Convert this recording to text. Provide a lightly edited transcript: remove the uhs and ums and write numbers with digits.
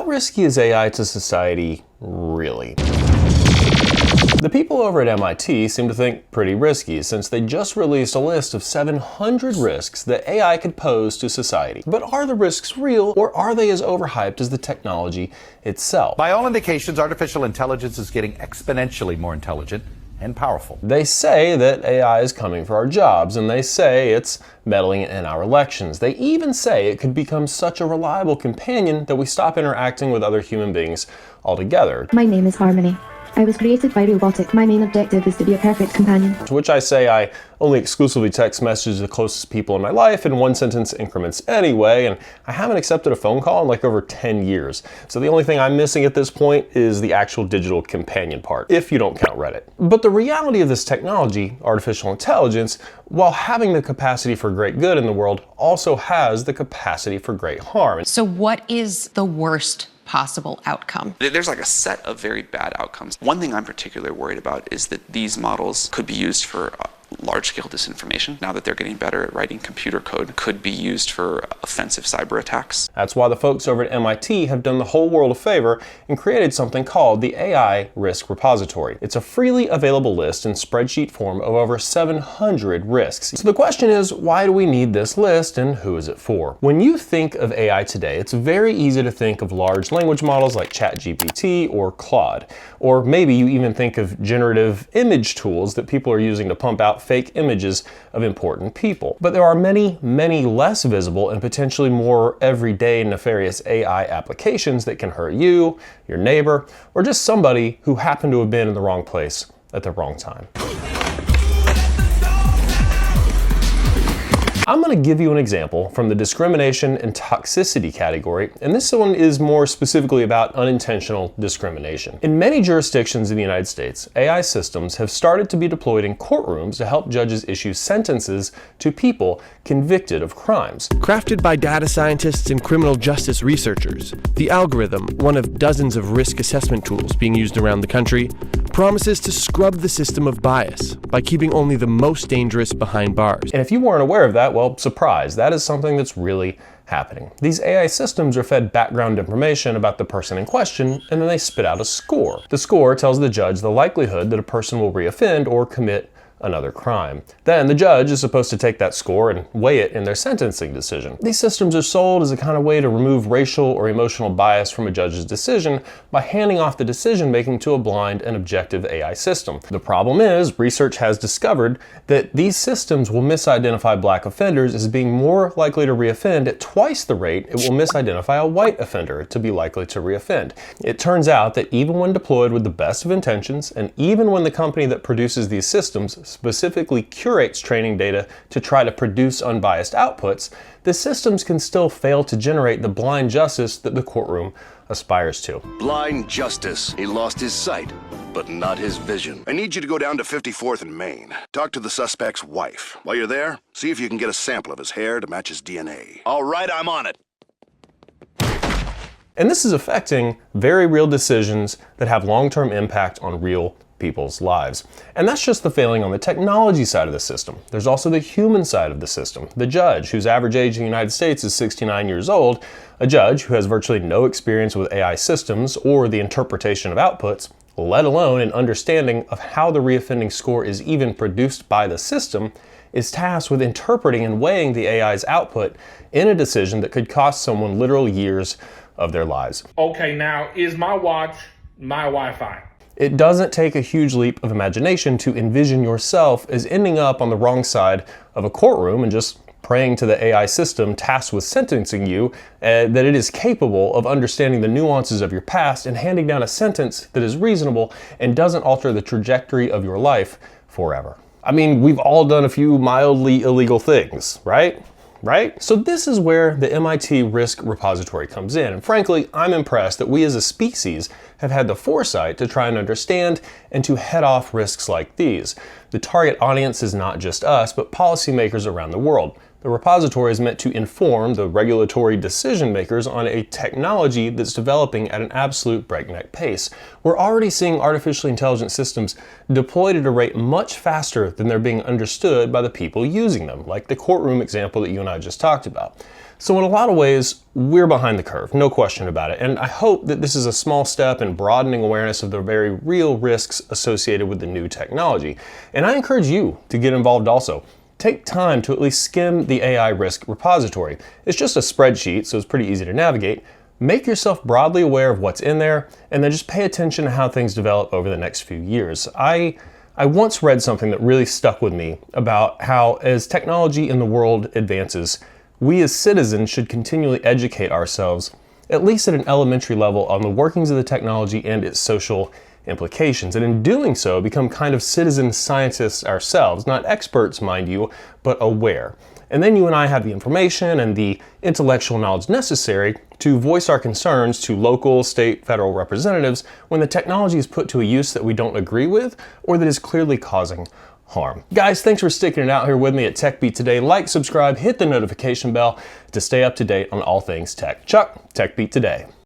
how risky is AI to society, really? The people over at MIT seem to think pretty risky, since they just released a list of 700 risks that AI could pose to society. But are the risks real, or are they as overhyped as the technology itself? By all indications, artificial intelligence is getting exponentially more intelligent and powerful. They say that AI is coming for our jobs, and they say it's meddling in our elections. They even say it could become such a reliable companion that we stop interacting with other human beings altogether. My name is Harmony. I was created by robotic. My main objective is to be a perfect companion. To which I say I only exclusively text messages to the closest people in my life in one-sentence increments anyway, and I haven't accepted a phone call in like over 10 years. So the only thing I'm missing at this point is the actual digital companion part, if you don't count Reddit. But the reality of this technology, artificial intelligence, while having the capacity for great good in the world, also has the capacity for great harm. So what is the worst possible outcome? There's like a set of very bad outcomes. One thing I'm particularly worried about is that these models could be used for large-scale disinformation. Now that they're getting better at writing computer code, could be used for offensive cyber attacks. That's why the folks over at MIT have done the whole world a favor and created something called the AI Risk Repository. It's a freely available list in spreadsheet form of over 700 risks. So the question is, why do we need this list and who is it for? When you think of AI today, it's very easy to think of large language models like ChatGPT or Claude. Or maybe you even think of generative image tools that people are using to pump out fake images of important people. But there are many, many less visible and potentially more everyday nefarious AI applications that can hurt you, your neighbor, or just somebody who happened to have been in the wrong place at the wrong time. I'm going to give you an example from the discrimination and toxicity category, and this one is more specifically about unintentional discrimination. In many jurisdictions in the United States, AI systems have started to be deployed in courtrooms to help judges issue sentences to people convicted of crimes. Crafted by data scientists and criminal justice researchers, the algorithm, one of dozens of risk assessment tools being used around the country, promises to scrub the system of bias by keeping only the most dangerous behind bars. And if you weren't aware of that, well, surprise, that is something that's really happening. These AI systems are fed background information about the person in question, and then they spit out a score. The score tells the judge the likelihood that a person will reoffend or commit another crime. Then the judge is supposed to take that score and weigh it in their sentencing decision. These systems are sold as a kind of way to remove racial or emotional bias from a judge's decision by handing off the decision making to a blind and objective AI system. The problem is, research has discovered that these systems will misidentify black offenders as being more likely to reoffend at twice the rate it will misidentify a white offender to be likely to reoffend. It turns out that even when deployed with the best of intentions, and even when the company that produces these systems specifically curates training data to try to produce unbiased outputs, the systems can still fail to generate the blind justice that the courtroom aspires to. Blind justice. He lost his sight, but not his vision. I need you to go down to 54th and Main. Talk to the suspect's wife. While you're there, see if you can get a sample of his hair to match his DNA. All right, I'm on it. And this is affecting very real decisions that have long-term impact on real people's lives. And that's just the failing on the technology side of the system. There's also the human side of the system. The judge, whose average age in the United States is 69 years old, a judge who has virtually no experience with AI systems or the interpretation of outputs, let alone an understanding of how the reoffending score is even produced by the system, is tasked with interpreting and weighing the AI's output in a decision that could cost someone literal years of their lives. Okay, now, is my watch my Wi-Fi? It doesn't take a huge leap of imagination to envision yourself as ending up on the wrong side of a courtroom and just praying to the AI system tasked with sentencing you that it is capable of understanding the nuances of your past and handing down a sentence that is reasonable and doesn't alter the trajectory of your life forever. I mean, we've all done a few mildly illegal things, right? So this is where the MIT Risk Repository comes in. And frankly, I'm impressed that we as a species have had the foresight to try and understand and to head off risks like these. The target audience is not just us, but policymakers around the world. The repository is meant to inform the regulatory decision makers on a technology that's developing at an absolute breakneck pace. We're already seeing artificially intelligent systems deployed at a rate much faster than they're being understood by the people using them, like the courtroom example that you and I just talked about. So in a lot of ways, we're behind the curve, no question about it. And I hope that this is a small step in broadening awareness of the very real risks associated with the new technology. And I encourage you to get involved also. Take time to at least skim the AI risk repository. It's just a spreadsheet, so it's pretty easy to navigate. Make yourself broadly aware of what's in there, and then just pay attention to how things develop over the next few years. I once read something that really stuck with me about how as technology in the world advances, we as citizens should continually educate ourselves, at least at an elementary level, on the workings of the technology and its social implications. And in doing so, become kind of citizen scientists ourselves, not experts, mind you, but aware. And then you and I have the information and the intellectual knowledge necessary to voice our concerns to local, state, federal representatives when the technology is put to a use that we don't agree with or that is clearly causing harm. Guys, thanks for sticking it out here with me at TechBeat today. Like, subscribe, hit the notification bell to stay up to date on all things tech. Chuck, TechBeat today.